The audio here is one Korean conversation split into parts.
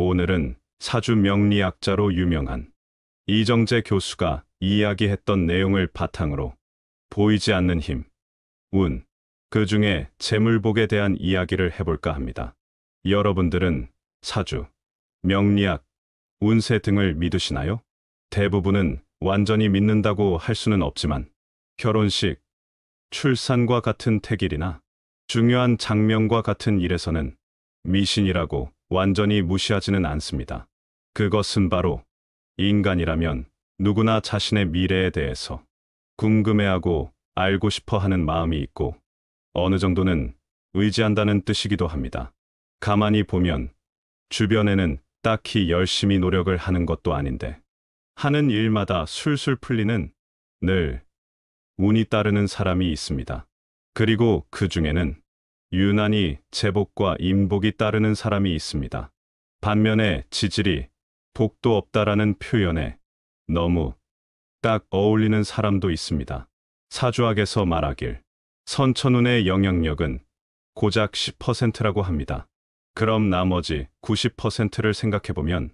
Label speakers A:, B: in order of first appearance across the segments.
A: 오늘은 사주 명리학자로 유명한 이정재 교수가 이야기했던 내용을 바탕으로 보이지 않는 힘, 운, 그 중에 재물복에 대한 이야기를 해볼까 합니다. 여러분들은 사주, 명리학, 운세 등을 믿으시나요? 대부분은 완전히 믿는다고 할 수는 없지만 결혼식, 출산과 같은 태길이나 중요한 장면과 같은 일에서는 미신이라고 완전히 무시하지는 않습니다. 그것은 바로 인간이라면 누구나 자신의 미래에 대해서 궁금해하고 알고 싶어 하는 마음이 있고 어느 정도는 의지한다는 뜻이기도 합니다. 가만히 보면 주변에는 딱히 열심히 노력을 하는 것도 아닌데 하는 일마다 술술 풀리는 늘 운이 따르는 사람이 있습니다. 그리고 그 중에는 유난히 제복과 인복이 따르는 사람이 있습니다. 반면에 지질이 복도 없다라는 표현에 너무 딱 어울리는 사람도 있습니다. 사주학에서 말하길 선천운의 영향력은 고작 10%라고 합니다. 그럼 나머지 90%를 생각해보면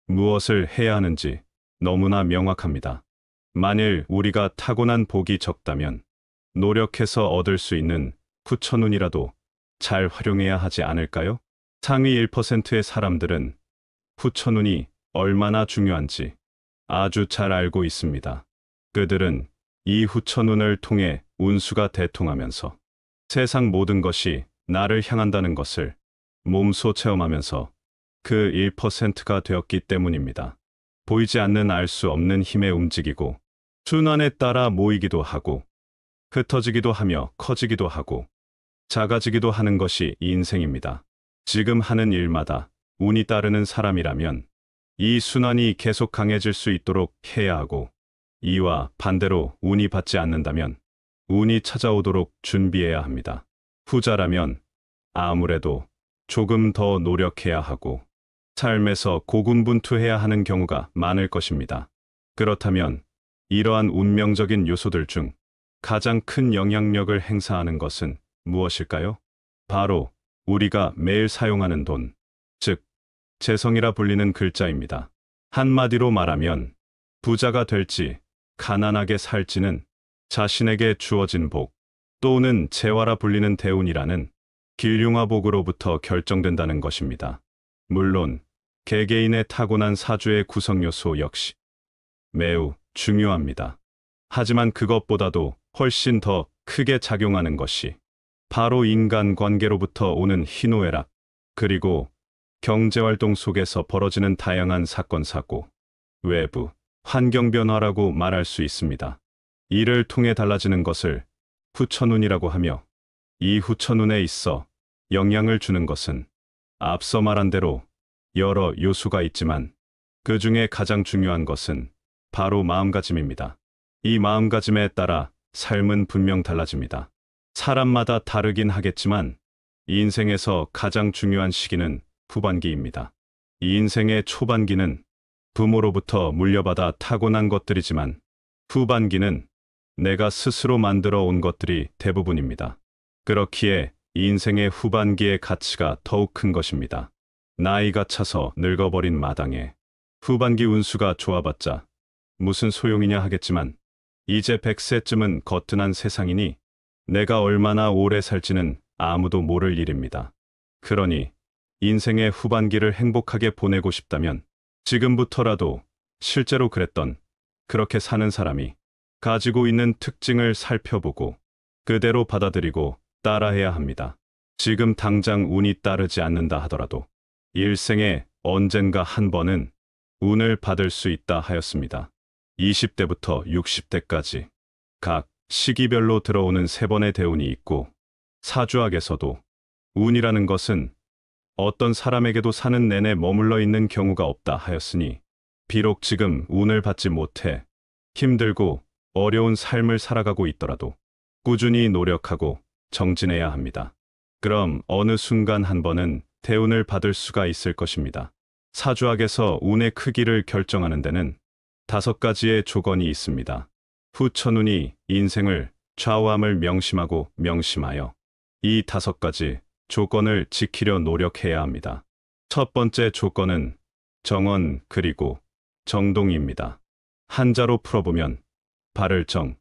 A: 무엇을 해야 하는지 너무나 명확합니다. 만일 우리가 타고난 복이 적다면 노력해서 얻을 수 있는 후천운이라도 잘 활용해야 하지 않을까요? 상위 1%의 사람들은 후천운이 얼마나 중요한지 아주 잘 알고 있습니다. 그들은 이 후천운을 통해 운수가 대통하면서 세상 모든 것이 나를 향한다는 것을 몸소 체험하면서 그 1%가 되었기 때문입니다. 보이지 않는 알 수 없는 힘에 움직이고 순환에 따라 모이기도 하고 흩어지기도 하며 커지기도 하고 작아지기도 하는 것이 인생입니다. 지금 하는 일마다 운이 따르는 사람이라면 이 순환이 계속 강해질 수 있도록 해야 하고 이와 반대로 운이 받지 않는다면 운이 찾아오도록 준비해야 합니다. 후자라면 아무래도 조금 더 노력해야 하고 삶에서 고군분투해야 하는 경우가 많을 것입니다. 그렇다면 이러한 운명적인 요소들 중 가장 큰 영향력을 행사하는 것은 무엇일까요? 바로 우리가 매일 사용하는 돈, 즉 재성이라 불리는 글자입니다. 한마디로 말하면 부자가 될지 가난하게 살지는 자신에게 주어진 복 또는 재화라 불리는 대운이라는 길흉화복으로부터 결정된다는 것입니다. 물론 개개인의 타고난 사주의 구성 요소 역시 매우 중요합니다. 하지만 그것보다도 훨씬 더 크게 작용하는 것이 바로 인간관계로부터 오는 희노애락, 그리고 경제활동 속에서 벌어지는 다양한 사건, 사고, 외부, 환경 변화라고 말할 수 있습니다. 이를 통해 달라지는 것을 후천운이라고 하며 이 후천운에 있어 영향을 주는 것은 앞서 말한 대로 여러 요소가 있지만 그 중에 가장 중요한 것은 바로 마음가짐입니다. 이 마음가짐에 따라 삶은 분명 달라집니다. 사람마다 다르긴 하겠지만 인생에서 가장 중요한 시기는 후반기입니다. 이 인생의 초반기는 부모로부터 물려받아 타고난 것들이지만 후반기는 내가 스스로 만들어 온 것들이 대부분입니다. 그렇기에 인생의 후반기의 가치가 더욱 큰 것입니다. 나이가 차서 늙어버린 마당에 후반기 운수가 좋아봤자 무슨 소용이냐 하겠지만 이제 100세쯤은 거뜬한 세상이니 내가 얼마나 오래 살지는 아무도 모를 일입니다. 그러니 인생의 후반기를 행복하게 보내고 싶다면 지금부터라도 실제로 그렇게 사는 사람이 가지고 있는 특징을 살펴보고 그대로 받아들이고 따라해야 합니다. 지금 당장 운이 따르지 않는다 하더라도 일생에 언젠가 한 번은 운을 받을 수 있다 하였습니다. 20대부터 60대까지 각 시기별로 들어오는 3번의 대운이 있고 사주학에서도 운이라는 것은 어떤 사람에게도 사는 내내 머물러 있는 경우가 없다 하였으니 비록 지금 운을 받지 못해 힘들고 어려운 삶을 살아가고 있더라도 꾸준히 노력하고 정진해야 합니다. 그럼 어느 순간 한 번은 대운을 받을 수가 있을 것입니다. 사주학에서 운의 크기를 결정하는 데는 5가지의 조건이 있습니다. 후천운이 인생을 좌우함을 명심하여 이 5가지 조건을 지키려 노력해야 합니다. 첫 번째 조건은 정언 그리고 정동입니다. 한자로 풀어보면 바를 정,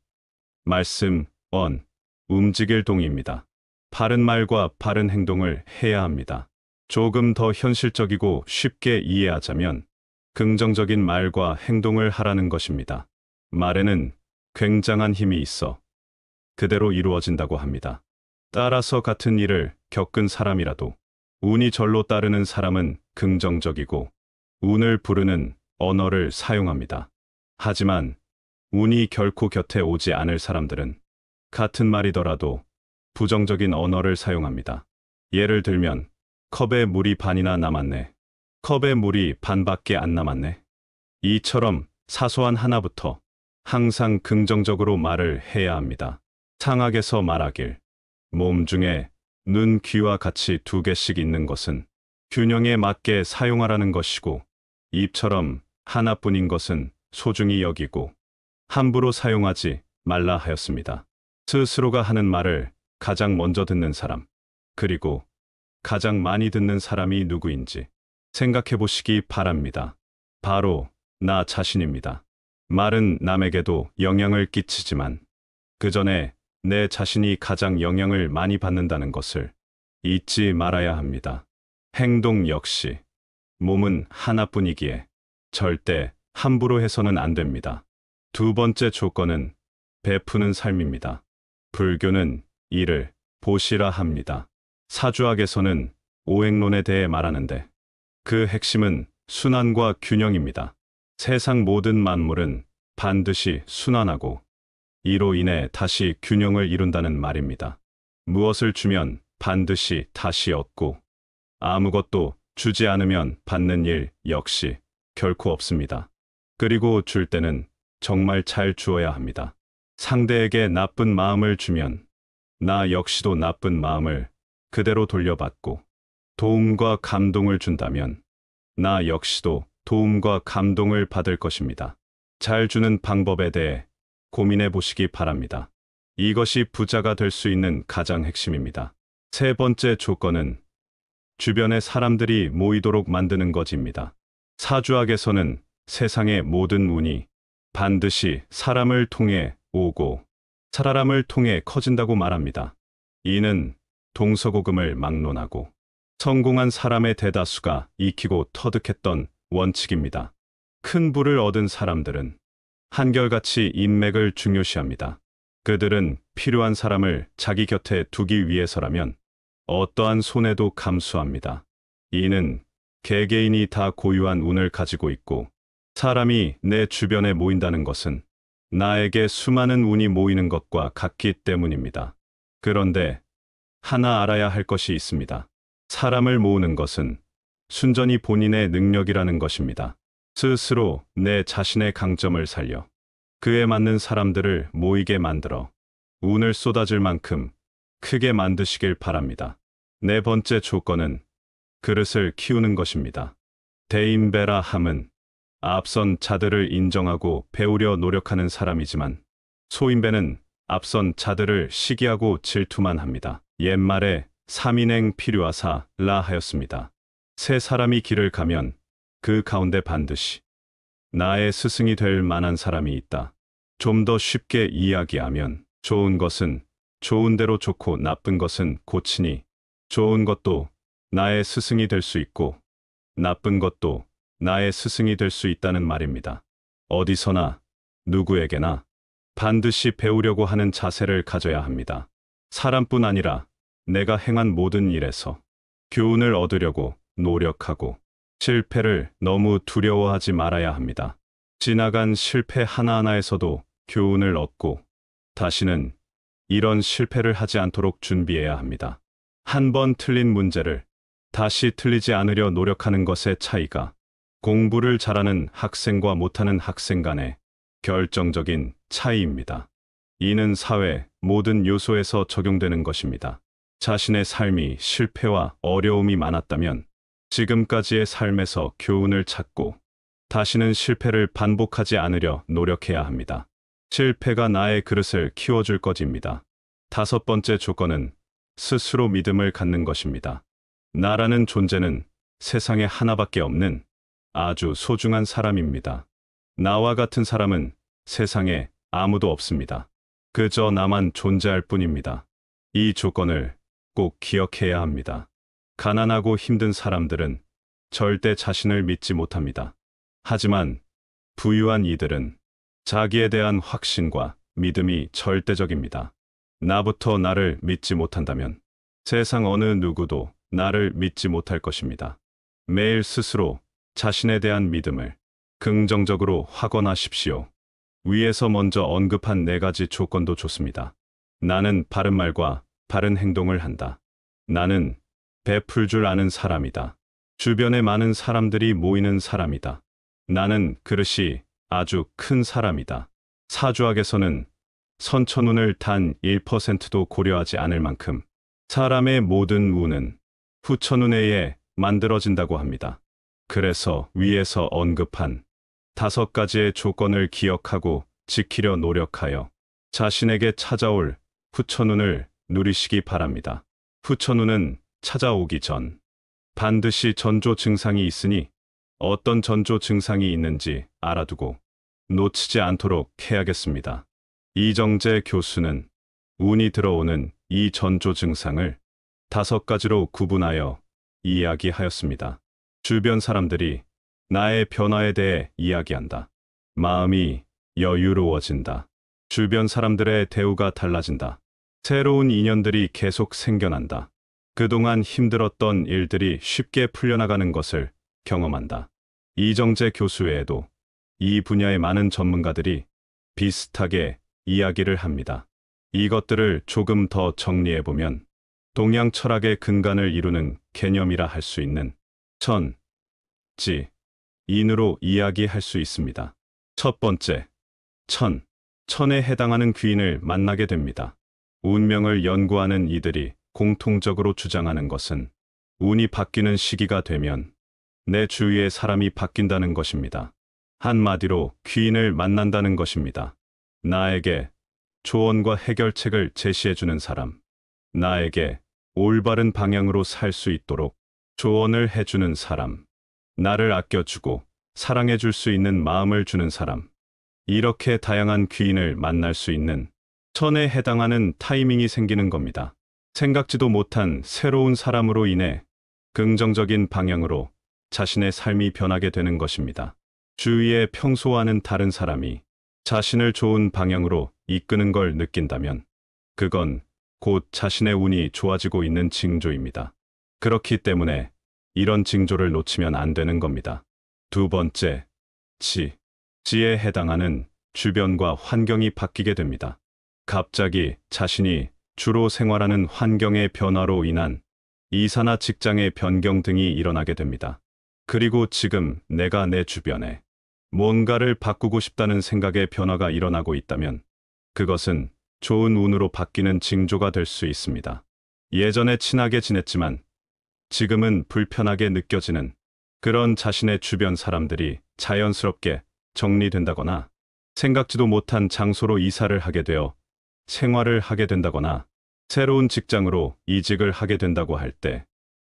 A: 말씀, 언, 움직일 동입니다. 바른 말과 바른 행동을 해야 합니다. 조금 더 현실적이고 쉽게 이해하자면 긍정적인 말과 행동을 하라는 것입니다. 말에는 굉장한 힘이 있어 그대로 이루어진다고 합니다. 따라서 같은 일을 겪은 사람이라도 운이 절로 따르는 사람은 긍정적이고 운을 부르는 언어를 사용합니다. 하지만 운이 결코 곁에 오지 않을 사람들은 같은 말이더라도 부정적인 언어를 사용합니다. 예를 들면 컵에 물이 반이나 남았네. 컵에 물이 반밖에 안 남았네. 이처럼 사소한 하나부터 항상 긍정적으로 말을 해야 합니다. 상학에서 말하길 몸 중에 눈, 귀와 같이 두 개씩 있는 것은 균형에 맞게 사용하라는 것이고 입처럼 하나뿐인 것은 소중히 여기고 함부로 사용하지 말라 하였습니다. 스스로가 하는 말을 가장 먼저 듣는 사람, 그리고 가장 많이 듣는 사람이 누구인지 생각해 보시기 바랍니다. 바로 나 자신입니다. 말은 남에게도 영향을 끼치지만 그 전에 내 자신이 가장 영향을 많이 받는다는 것을 잊지 말아야 합니다. 행동 역시 몸은 하나뿐이기에 절대 함부로 해서는 안 됩니다. 두 번째 조건은 베푸는 삶입니다. 불교는 이를 보시라 합니다. 사주학에서는 오행론에 대해 말하는데 그 핵심은 순환과 균형입니다. 세상 모든 만물은 반드시 순환하고 이로 인해 다시 균형을 이룬다는 말입니다. 무엇을 주면 반드시 다시 얻고 아무것도 주지 않으면 받는 일 역시 결코 없습니다. 그리고 줄 때는 정말 잘 주어야 합니다. 상대에게 나쁜 마음을 주면 나 역시도 나쁜 마음을 그대로 돌려받고 도움과 감동을 준다면 나 역시도 도움과 감동을 받을 것입니다. 잘 주는 방법에 대해 고민해 보시기 바랍니다. 이것이 부자가 될 수 있는 가장 핵심입니다. 세 번째 조건은 주변에 사람들이 모이도록 만드는 것입니다. 사주학에서는 세상의 모든 운이 반드시 사람을 통해 오고 사람을 통해 커진다고 말합니다. 이는 동서고금을 막론하고 성공한 사람의 대다수가 익히고 터득했던 원칙입니다. 큰 부를 얻은 사람들은 한결같이 인맥을 중요시합니다. 그들은 필요한 사람을 자기 곁에 두기 위해서라면 어떠한 손해도 감수합니다. 이는 개개인이 다 고유한 운을 가지고 있고 사람이 내 주변에 모인다는 것은 나에게 수많은 운이 모이는 것과 같기 때문입니다. 그런데 하나 알아야 할 것이 있습니다. 사람을 모으는 것은 순전히 본인의 능력이라는 것입니다. 스스로 내 자신의 강점을 살려 그에 맞는 사람들을 모이게 만들어 운을 쏟아질 만큼 크게 만드시길 바랍니다. 네 번째 조건은 그릇을 키우는 것입니다. 대인배라 함은 앞선 자들을 인정하고 배우려 노력하는 사람이지만 소인배는 앞선 자들을 시기하고 질투만 합니다. 옛말에 삼인행 필요하사 라 하였습니다. 세 사람이 길을 가면 그 가운데 반드시 나의 스승이 될 만한 사람이 있다. 좀 더 쉽게 이야기하면 좋은 것은 좋은 대로 좋고 나쁜 것은 고치니 좋은 것도 나의 스승이 될 수 있고 나쁜 것도 나의 스승이 될 수 있다는 말입니다. 어디서나 누구에게나 반드시 배우려고 하는 자세를 가져야 합니다. 사람뿐 아니라 내가 행한 모든 일에서 교훈을 얻으려고 노력하고 실패를 너무 두려워하지 말아야 합니다. 지나간 실패 하나하나에서도 교훈을 얻고 다시는 이런 실패를 하지 않도록 준비해야 합니다. 한 번 틀린 문제를 다시 틀리지 않으려 노력하는 것의 차이가 공부를 잘하는 학생과 못하는 학생 간의 결정적인 차이입니다. 이는 사회 모든 요소에서 적용되는 것입니다. 자신의 삶이 실패와 어려움이 많았다면 지금까지의 삶에서 교훈을 찾고 다시는 실패를 반복하지 않으려 노력해야 합니다. 실패가 나의 그릇을 키워줄 것입니다. 다섯 번째 조건은 스스로 믿음을 갖는 것입니다. 나라는 존재는 세상에 하나밖에 없는 아주 소중한 사람입니다. 나와 같은 사람은 세상에 아무도 없습니다. 그저 나만 존재할 뿐입니다. 이 조건을 꼭 기억해야 합니다. 가난하고 힘든 사람들은 절대 자신을 믿지 못합니다. 하지만 부유한 이들은 자기에 대한 확신과 믿음이 절대적입니다. 나부터 나를 믿지 못한다면 세상 어느 누구도 나를 믿지 못할 것입니다. 매일 스스로 자신에 대한 믿음을 긍정적으로 확언하십시오. 위에서 먼저 언급한 4가지 조건도 좋습니다. 나는 바른 말과 바른 행동을 한다. 나는 베풀 줄 아는 사람이다. 주변에 많은 사람들이 모이는 사람이다. 나는 그릇이 아주 큰 사람이다. 사주학에서는 선천운을 단 1%도 고려하지 않을 만큼 사람의 모든 운은 후천운에 의해 만들어진다고 합니다. 그래서 위에서 언급한 5가지의 조건을 기억하고 지키려 노력하여 자신에게 찾아올 후천운을 누리시기 바랍니다. 후천운은 찾아오기 전 반드시 전조 증상이 있으니 어떤 전조 증상이 있는지 알아두고 놓치지 않도록 해야겠습니다. 이정재 교수는 운이 들어오는 이 전조 증상을 5가지로 구분하여 이야기하였습니다. 주변 사람들이 나의 변화에 대해 이야기한다. 마음이 여유로워진다. 주변 사람들의 대우가 달라진다. 새로운 인연들이 계속 생겨난다. 그동안 힘들었던 일들이 쉽게 풀려나가는 것을 경험한다. 이정재 교수 외에도 이 분야의 많은 전문가들이 비슷하게 이야기를 합니다. 이것들을 조금 더 정리해보면 동양 철학의 근간을 이루는 개념이라 할 수 있는 천, 지, 인으로 이야기할 수 있습니다. 첫 번째, 천에 해당하는 귀인을 만나게 됩니다. 운명을 연구하는 이들이 공통적으로 주장하는 것은 운이 바뀌는 시기가 되면 내 주위의 사람이 바뀐다는 것입니다. 한마디로 귀인을 만난다는 것입니다. 나에게 조언과 해결책을 제시해주는 사람, 나에게 올바른 방향으로 살 수 있도록 조언을 해주는 사람, 나를 아껴주고 사랑해줄 수 있는 마음을 주는 사람, 이렇게 다양한 귀인을 만날 수 있는 천에 해당하는 타이밍이 생기는 겁니다. 생각지도 못한 새로운 사람으로 인해 긍정적인 방향으로 자신의 삶이 변하게 되는 것입니다. 주위에 평소와는 다른 사람이 자신을 좋은 방향으로 이끄는 걸 느낀다면 그건 곧 자신의 운이 좋아지고 있는 징조입니다. 그렇기 때문에 이런 징조를 놓치면 안 되는 겁니다. 두 번째, 지에 해당하는 주변과 환경이 바뀌게 됩니다. 갑자기 자신이 주로 생활하는 환경의 변화로 인한 이사나 직장의 변경 등이 일어나게 됩니다. 그리고 지금 내가 내 주변에 뭔가를 바꾸고 싶다는 생각의 변화가 일어나고 있다면 그것은 좋은 운으로 바뀌는 징조가 될 수 있습니다. 예전에 친하게 지냈지만 지금은 불편하게 느껴지는 그런 자신의 주변 사람들이 자연스럽게 정리된다거나 생각지도 못한 장소로 이사를 하게 되어 생활을 하게 된다거나 새로운 직장으로 이직을 하게 된다고 할 때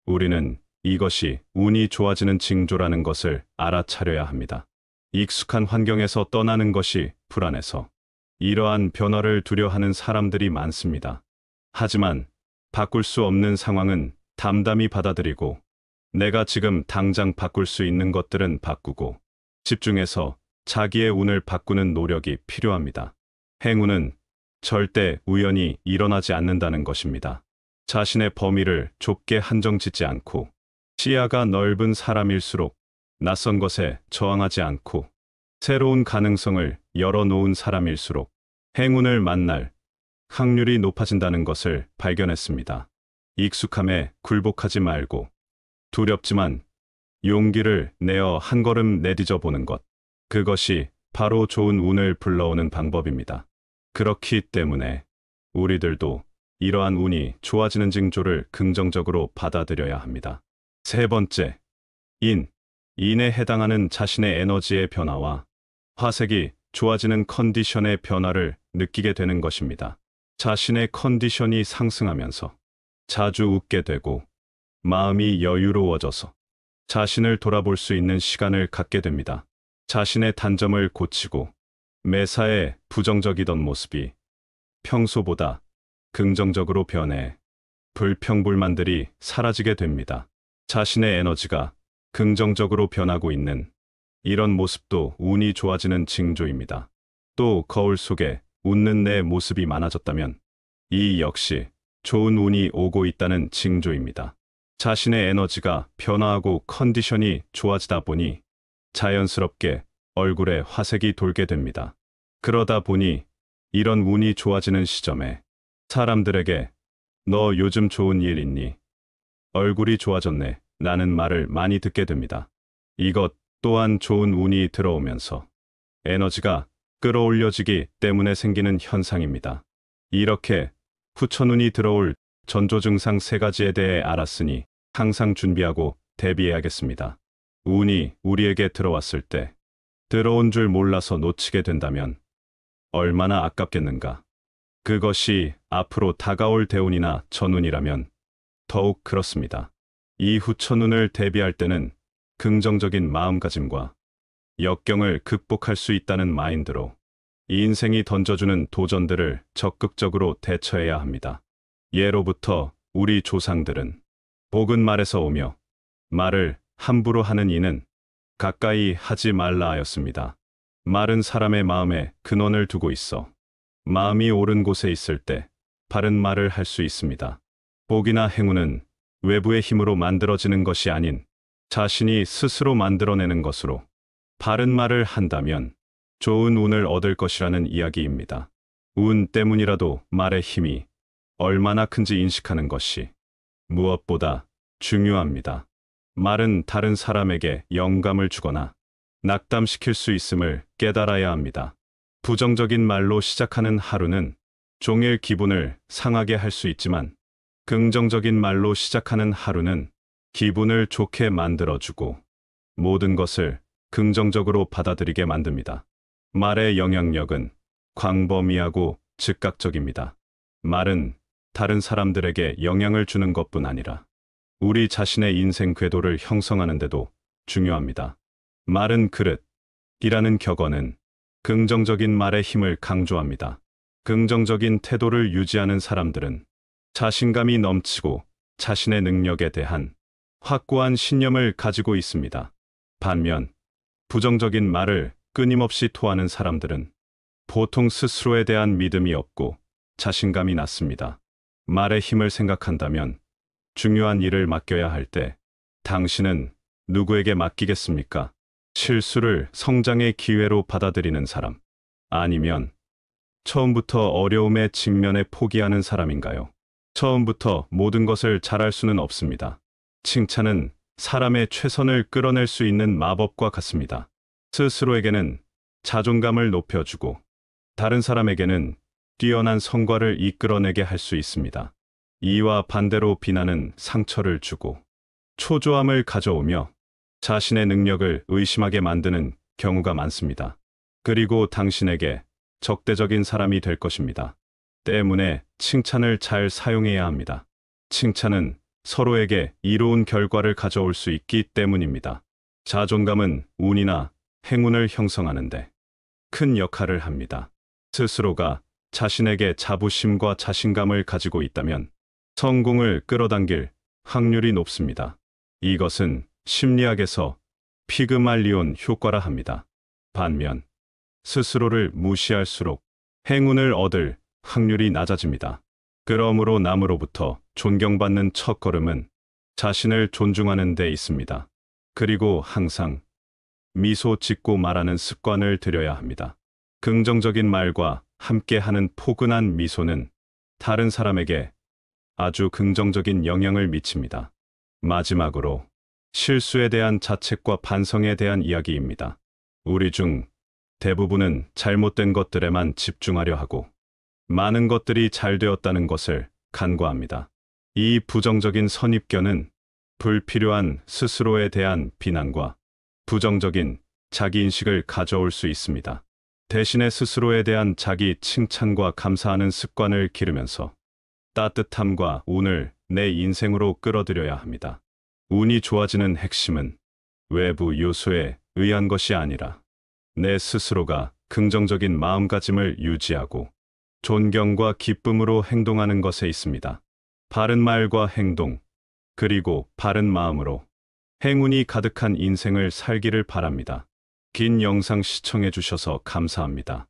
A: 우리는 이것이 운이 좋아지는 징조라는 것을 알아차려야 합니다. 익숙한 환경에서 떠나는 것이 불안해서 이러한 변화를 두려워하는 사람들이 많습니다. 하지만 바꿀 수 없는 상황은 담담히 받아들이고 내가 지금 당장 바꿀 수 있는 것들은 바꾸고 집중해서 자기의 운을 바꾸는 노력이 필요합니다. 행운은 절대 우연히 일어나지 않는다는 것입니다. 자신의 범위를 좁게 한정짓지 않고 시야가 넓은 사람일수록 낯선 것에 저항하지 않고 새로운 가능성을 열어놓은 사람일수록 행운을 만날 확률이 높아진다는 것을 발견했습니다. 익숙함에 굴복하지 말고 두렵지만 용기를 내어 한 걸음 내디뎌 보는 것, 그것이 바로 좋은 운을 불러오는 방법입니다. 그렇기 때문에 우리들도 이러한 운이 좋아지는 징조를 긍정적으로 받아들여야 합니다. 세 번째, 인에 해당하는 자신의 에너지의 변화와 화색이 좋아지는 컨디션의 변화를 느끼게 되는 것입니다. 자신의 컨디션이 상승하면서 자주 웃게 되고 마음이 여유로워져서 자신을 돌아볼 수 있는 시간을 갖게 됩니다. 자신의 단점을 고치고 매사에 부정적이던 모습이 평소보다 긍정적으로 변해 불평불만들이 사라지게 됩니다. 자신의 에너지가 긍정적으로 변하고 있는 이런 모습도 운이 좋아지는 징조입니다. 또 거울 속에 웃는 내 모습이 많아졌다면 이 역시 좋은 운이 오고 있다는 징조입니다. 자신의 에너지가 변화하고 컨디션이 좋아지다 보니 자연스럽게 얼굴에 화색이 돌게 됩니다. 그러다 보니 이런 운이 좋아지는 시점에 사람들에게 너 요즘 좋은 일 있니? 얼굴이 좋아졌네 라는 말을 많이 듣게 됩니다. 이것 또한 좋은 운이 들어오면서 에너지가 끌어올려지기 때문에 생기는 현상입니다. 이렇게 후천운이 들어올 전조 증상 3가지에 대해 알았으니 항상 준비하고 대비해야겠습니다. 운이 우리에게 들어왔을 때 들어온 줄 몰라서 놓치게 된다면 얼마나 아깝겠는가. 그것이 앞으로 다가올 대운이나 전운이라면 더욱 그렇습니다. 이 후천운을 대비할 때는 긍정적인 마음가짐과 역경을 극복할 수 있다는 마인드로 이 인생이 던져주는 도전들을 적극적으로 대처해야 합니다. 예로부터 우리 조상들은 복은 말에서 오며 말을 함부로 하는 이는 가까이 하지 말라 하였습니다. 말은 사람의 마음에 근원을 두고 있어 마음이 옳은 곳에 있을 때 바른 말을 할 수 있습니다. 복이나 행운은 외부의 힘으로 만들어지는 것이 아닌 자신이 스스로 만들어내는 것으로 바른 말을 한다면 좋은 운을 얻을 것이라는 이야기입니다. 운 때문이라도 말의 힘이 얼마나 큰지 인식하는 것이 무엇보다 중요합니다. 말은 다른 사람에게 영감을 주거나 낙담시킬 수 있음을 깨달아야 합니다. 부정적인 말로 시작하는 하루는 종일 기분을 상하게 할 수 있지만 긍정적인 말로 시작하는 하루는 기분을 좋게 만들어주고 모든 것을 긍정적으로 받아들이게 만듭니다. 말의 영향력은 광범위하고 즉각적입니다. 말은 다른 사람들에게 영향을 주는 것뿐 아니라 우리 자신의 인생 궤도를 형성하는 데도 중요합니다. 말은 그릇이라는 격언은 긍정적인 말의 힘을 강조합니다. 긍정적인 태도를 유지하는 사람들은 자신감이 넘치고 자신의 능력에 대한 확고한 신념을 가지고 있습니다. 반면 부정적인 말을 끊임없이 토하는 사람들은 보통 스스로에 대한 믿음이 없고 자신감이 낮습니다. 말의 힘을 생각한다면 중요한 일을 맡겨야 할 때 당신은 누구에게 맡기겠습니까? 실수를 성장의 기회로 받아들이는 사람, 아니면 처음부터 어려움에 직면해 포기하는 사람인가요? 처음부터 모든 것을 잘할 수는 없습니다. 칭찬은 사람의 최선을 끌어낼 수 있는 마법과 같습니다. 스스로에게는 자존감을 높여주고 다른 사람에게는 뛰어난 성과를 이끌어내게 할 수 있습니다. 이와 반대로 비난은 상처를 주고 초조함을 가져오며 자신의 능력을 의심하게 만드는 경우가 많습니다. 그리고 당신에게 적대적인 사람이 될 것입니다. 때문에 칭찬을 잘 사용해야 합니다. 칭찬은 서로에게 이로운 결과를 가져올 수 있기 때문입니다. 자존감은 운이나 행운을 형성하는데 큰 역할을 합니다. 스스로가 자신에게 자부심과 자신감을 가지고 있다면 성공을 끌어당길 확률이 높습니다. 이것은 심리학에서 피그말리온 효과라 합니다. 반면 스스로를 무시할수록 행운을 얻을 확률이 낮아집니다. 그러므로 남으로부터 존경받는 첫걸음은 자신을 존중하는 데 있습니다. 그리고 항상 미소 짓고 말하는 습관을 들여야 합니다. 긍정적인 말과 함께하는 포근한 미소는 다른 사람에게 아주 긍정적인 영향을 미칩니다. 마지막으로 실수에 대한 자책과 반성에 대한 이야기입니다. 우리 중 대부분은 잘못된 것들에만 집중하려 하고 많은 것들이 잘 되었다는 것을 간과합니다. 이 부정적인 선입견은 불필요한 스스로에 대한 비난과 부정적인 자기인식을 가져올 수 있습니다. 대신에 스스로에 대한 자기 칭찬과 감사하는 습관을 기르면서 따뜻함과 운을 내 인생으로 끌어들여야 합니다. 운이 좋아지는 핵심은 외부 요소에 의한 것이 아니라 내 스스로가 긍정적인 마음가짐을 유지하고 존경과 기쁨으로 행동하는 것에 있습니다. 바른 말과 행동, 그리고 바른 마음으로 행운이 가득한 인생을 살기를 바랍니다. 긴 영상 시청해 주셔서 감사합니다.